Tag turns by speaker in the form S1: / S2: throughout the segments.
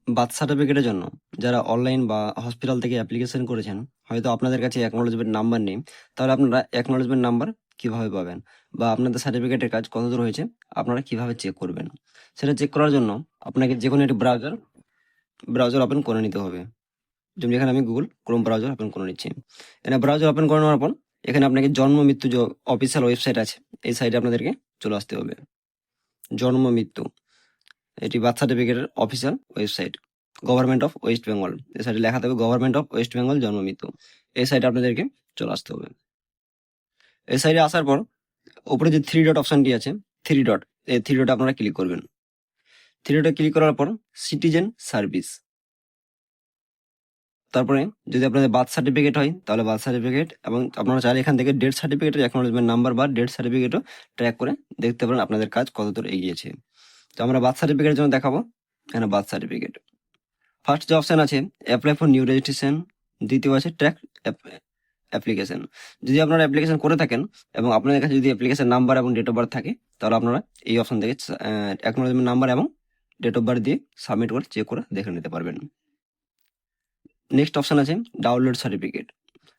S1: Birth সার্টিফিকেটের জন্য যারা অনলাইন বা হসপিটাল থেকে অ্যাপ্লিকেশন করেছেন, হয়তো আপনাদের কাছে অ্যাকনোলেজমেন্ট নাম্বার নেই, তাহলে আপনারা অ্যাকনোলেজমেন্ট নাম্বার কিভাবে পাবেন? বা আপনাদের সার্টিফিকেটের কাজ কতদূর হয়েছে আপনারা কিভাবে চেক করবেন? সেটা চেক করার জন্য আপনাকে যেকোনো একটি ব্রাউজার ওপেন করে নিতে হবে। যেমন এখানে আমি গুগল ক্রোম ব্রাউজার ওপেন করে নিচ্ছি। এখানে ব্রাউজার ওপেন করে নেওয়ার পর এখানে আপনাকে জন্ম মৃত্যু যে অফিসিয়াল ওয়েবসাইট আছে, এই সাইটে আপনাদেরকে চলে আসতে হবে। জন্ম মৃত্যু, এটি বার্থ সার্টিফিকেটের official website, government of West Bengal. এই সাইটে লেখা থাকবে গভর্নমেন্ট অফ ওয়েস্ট বেঙ্গল জন্ম মৃত্যু। এই সাইটে আপনাদেরকে চলে আসতে হবে। এই সাইটে আসার পর উপরে যে থ্রি ডট অপশনটি আছে, এই থ্রি ডটে আপনারা ক্লিক করবেন। থ্রি ডটে ক্লিক করার পর সিটিজেন সার্ভিস, তারপরে যদি আপনাদের বার্থ সার্টিফিকেট হয় তাহলে বার্থ সার্টিফিকেট, এবং আপনারা চাইলে এখান থেকে ডেথ সার্টিফিকেটের অ্যাকনোলেজমেন্ট নাম্বার বা ডেথ সার্টিফিকেটও ট্র্যাক করে দেখতে পারেন আপনাদের কাজ কতদূর এগিয়েছে। তো আমরা বার্থ সার্টিফিকেটের জন্য দেখাবো। এখানে বার্থ সার্টিফিকেট ফার্স্ট যে অপশন আছে অ্যাপ্লাই ফর নিউ রেজিস্ট্রেশন, দ্বিতীয় আছে ট্র্যাক অ্যাপ্লিকেশন। যদি আপনারা অ্যাপ্লিকেশন করে থাকেন এবং আপনাদের কাছে যদি অ্যাপ্লিকেশন নাম্বার এবং ডেট অফ বার্থ থাকে, তাহলে আপনারা এই অপশন থেকে অ্যাকনোলেজমেন্ট নাম্বার এবং ডেট অফ বার্থ দিয়ে সাবমিট করে চেক করে দেখে নিতে পারবেন। নেক্সট অপশন আছে ডাউনলোড সার্টিফিকেট।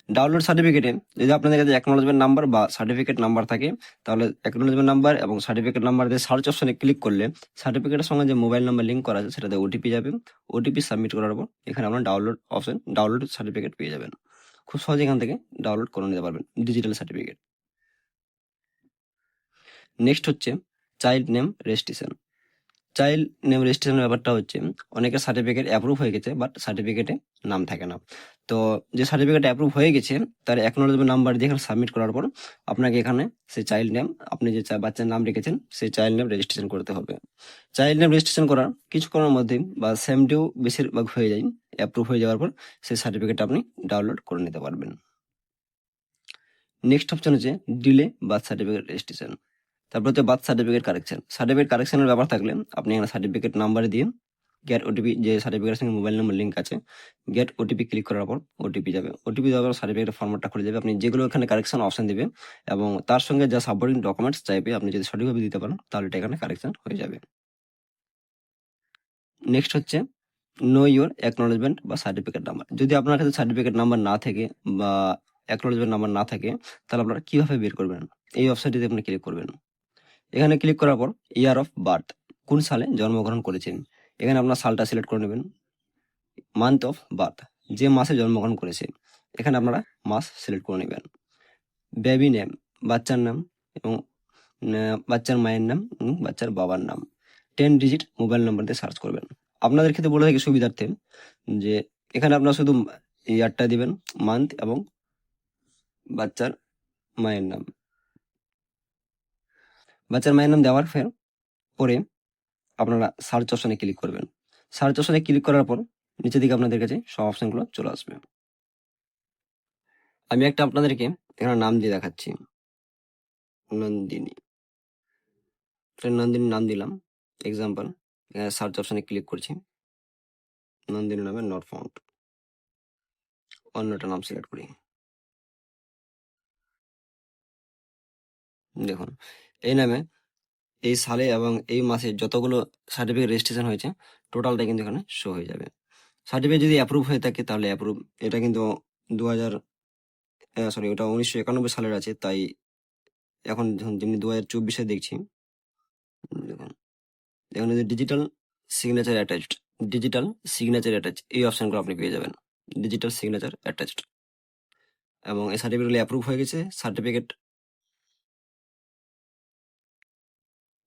S1: ডাউনলোড সার্টিফিকেটে যদি আপনাদের কাছে অ্যাকনোলেজমেন্ট নাম্বার বা সার্টিফিকেট নাম্বার থাকে, তাহলে অ্যাকনোলেজমেন্ট নাম্বার এবং সার্টিফিকেট নাম্বার দিয়ে সার্চ অপশনে ক্লিক করলে সার্টিফিকেটের সঙ্গে যে মোবাইল নাম্বার লিঙ্ক করা আছে সেটাতে ওটিপি যাবে। ওটিপি সাবমিট করার পর এখানে আপনার ডাউনলোড সার্টিফিকেট পেয়ে যাবেন। খুব সহজে এখান থেকে ডাউনলোড করে নিতে পারবেন ডিজিটাল সার্টিফিকেট। নেক্সট হচ্ছে child name registration. Child name রেজিস্ট্রেশনের ব্যাপারটা হচ্ছে অনেকের সার্টিফিকেট অ্যাপ্রুভ হয়ে গেছে বাট সার্টিফিকেটে নাম থাকে না। তো যে সার্টিফিকেট অ্যাপ্রুভ হয়ে গেছে তার অ্যাকনোলেজমেন্ট নাম্বার দিয়ে এখানে সাবমিট করার পর আপনাকে এখানে সেই চাইল্ড নেম, আপনি যে বাচ্চার নাম রেখেছেন সেই চাইল্ড নেম রেজিস্ট্রেশন করতে হবে। চাইল্ড নেম রেজিস্ট্রেশন করার কিছুক্ষণের মধ্যেই বা সেম ডেও বেশিরভাগ হয়ে যায়, অ্যাপ্রুভ হয়ে যাওয়ার পর সেই সার্টিফিকেট আপনি ডাউনলোড করে নিতে পারবেন। নেক্সট অপশন হচ্ছে ডিলে বার্থ সার্টিফিকেট রেজিস্ট্রেশন। তারপর হচ্ছে বার্থ সার্টিফিকেট কারেকশন। সার্টিফিকেট কারেকশনের ব্যাপার থাকলে আপনি এখানে সার্টিফিকেট নাম্বার দিয়ে গেট ওটিপি, যে সার্টিফিকেটের সঙ্গে মোবাইল নাম্বার লিঙ্ক আছে, গেট ওটিপি ক্লিক করার পর ওটিপি যাবে। ওটিপি দেওয়ার পর সার্টিফিকেটের ফর্ম্যাটটা খুলে যাবে। আপনি যেগুলো এখানে কারেকশন অপশন দিবে এবং তার সঙ্গে যা সাপোর্টিং ডকুমেন্টস চাইবে আপনি যদি সঠিকভাবে দিতে পারেন তাহলে এটা এখানে কারেকশন হয়ে যাবে। নেক্সট হচ্ছে নো ইউর অ্যাকনোলেজমেন্ট বা সার্টিফিকেট নাম্বার। যদি আপনার কাছে সার্টিফিকেট নাম্বার না থাকে বা অ্যাকনোলেজমেন্ট নাম্বার না থাকে, তাহলে আপনারা কিভাবে বের করবেন? এই অপশনটিতে আপনি ক্লিক করবেন। এখানে ক্লিক করার পর ইয়ার অফ বার্থ, কোন সালে জন্মগ্রহণ করেছেন, এখানে আপনার সালটা সিলেক্ট করে নেবেন। মান্থ অফ বার্থ, যে মাসে জন্মগ্রহণ করেছে, এখানে আপনারা মাস সিলেক্ট করে নেবেন। বেবি নেম, বাচ্চার নাম এবং বাচ্চার মায়ের নাম এবং বাচ্চার বাবার নাম। 10 ডিজিট মোবাইল নাম্বার দিয়ে সার্চ করবেন। আপনাদের ক্ষেত্রে বলে থাকি সুবিধার্থে যে এখানে আপনারা শুধু ইয়ারটা দিবেন, মান্থ এবং বাচ্চার মায়ের নাম। বাচ্চার মায়ের নাম দেওয়ার পরে আপনারা সার্চ অপশনে ক্লিক করবেন। সার্চ অপশনে ক্লিক করার পর নিচের দিকে আপনাদের কাছে সব অপশনগুলো চলে আসবে। আমি একটা আপনাদেরকে এখানে নাম দিয়ে দেখাচ্ছি, নন্দিনী। নন্দিনীর নাম দিলাম এক্সাম্পল। এখানে সার্চ অপশনে ক্লিক করছি, নন্দিনী নামে নট ফাউন্ড। অন্যটা নাম সিলেক্ট করি। দেখুন এই নামে এই সালে এবং এই মাসে যতগুলো সার্টিফিকেট রেজিস্ট্রেশন হয়েছে টোটালটা কিন্তু এখানে শো হয়ে যাবে। সার্টিফিকেট যদি অ্যাপ্রুভ হয়ে থাকে তাহলে অ্যাপ্রুভ। এটা কিন্তু 1991 সালের আছে, তাই এখন যেমনি 2024-এ দেখছি। দেখুন এখানে ডিজিটাল সিগনেচার অ্যাটাচ এই অপশনগুলো আপনি পেয়ে যাবেন। ডিজিটাল সিগনেচার অ্যাটাচড এবং এই সার্টিফিকেটগুলো অ্যাপ্রুভ হয়ে গেছে।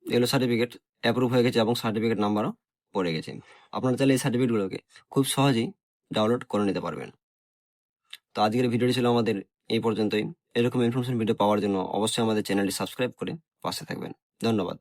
S1: এগুলো সার্টিফিকেট অ্যাপ্রুভ হয়ে গেছে এবং সার্টিফিকেট নাম্বারও পড়ে গেছে। আপনারা চাইলে এই সার্টিফিকেটগুলোকে খুব সহজেই ডাউনলোড করে নিতে পারবেন। তো আজকের ভিডিওটি ছিল আমাদের এই পর্যন্তই। এরকম ইনফরমেশন ভিডিও পাওয়ার জন্য অবশ্যই আমাদের চ্যানেলটি সাবস্ক্রাইব করে পাশে থাকবেন। ধন্যবাদ।